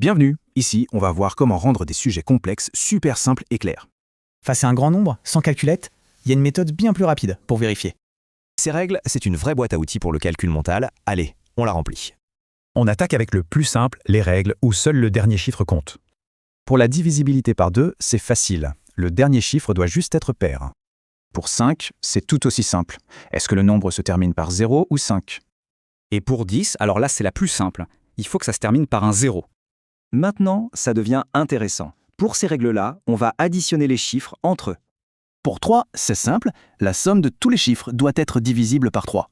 Bienvenue, ici on va voir comment rendre des sujets complexes super simples et clairs. Face à un grand nombre, sans calculette, il y a une méthode bien plus rapide pour vérifier. Ces règles, c'est une vraie boîte à outils pour le calcul mental. Allez, on la remplit. On attaque avec le plus simple, les règles, où seul le dernier chiffre compte. Pour la divisibilité par 2, c'est facile. Le dernier chiffre doit juste être pair. Pour 5, c'est tout aussi simple. Est-ce que le nombre se termine par 0 ou 5? Et pour 10, alors là c'est la plus simple. Il faut que ça se termine par un 0. Maintenant, ça devient intéressant. Pour ces règles-là, on va additionner les chiffres entre eux. Pour 3, c'est simple. La somme de tous les chiffres doit être divisible par 3.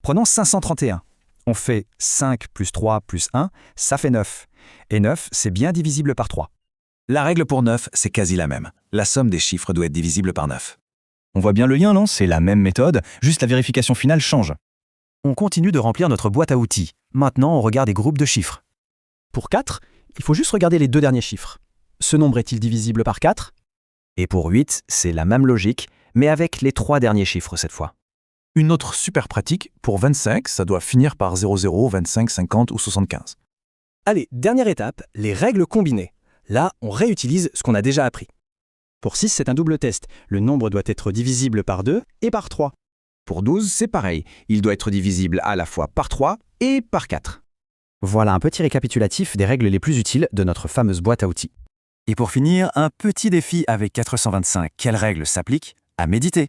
Prenons 531. On fait 5 plus 3 plus 1, ça fait 9. Et 9, c'est bien divisible par 3. La règle pour 9, c'est quasi la même. La somme des chiffres doit être divisible par 9. On voit bien le lien, non? C'est la même méthode, juste la vérification finale change. On continue de remplir notre boîte à outils. Maintenant, on regarde des groupes de chiffres. Pour 4, il faut juste regarder les deux derniers chiffres. Ce nombre est-il divisible par 4? Et pour 8, c'est la même logique, mais avec les 3 derniers chiffres cette fois. Une autre super pratique, pour 25, ça doit finir par 00, 25, 50 ou 75. Allez, dernière étape, les règles combinées. Là, on réutilise ce qu'on a déjà appris. Pour 6, c'est un double test. Le nombre doit être divisible par 2 et par 3. Pour 12, c'est pareil. Il doit être divisible à la fois par 3 et par 4. Voilà un petit récapitulatif des règles les plus utiles de notre fameuse boîte à outils. Et pour finir, un petit défi avec 425. Quelles règles s'appliquent à méditer?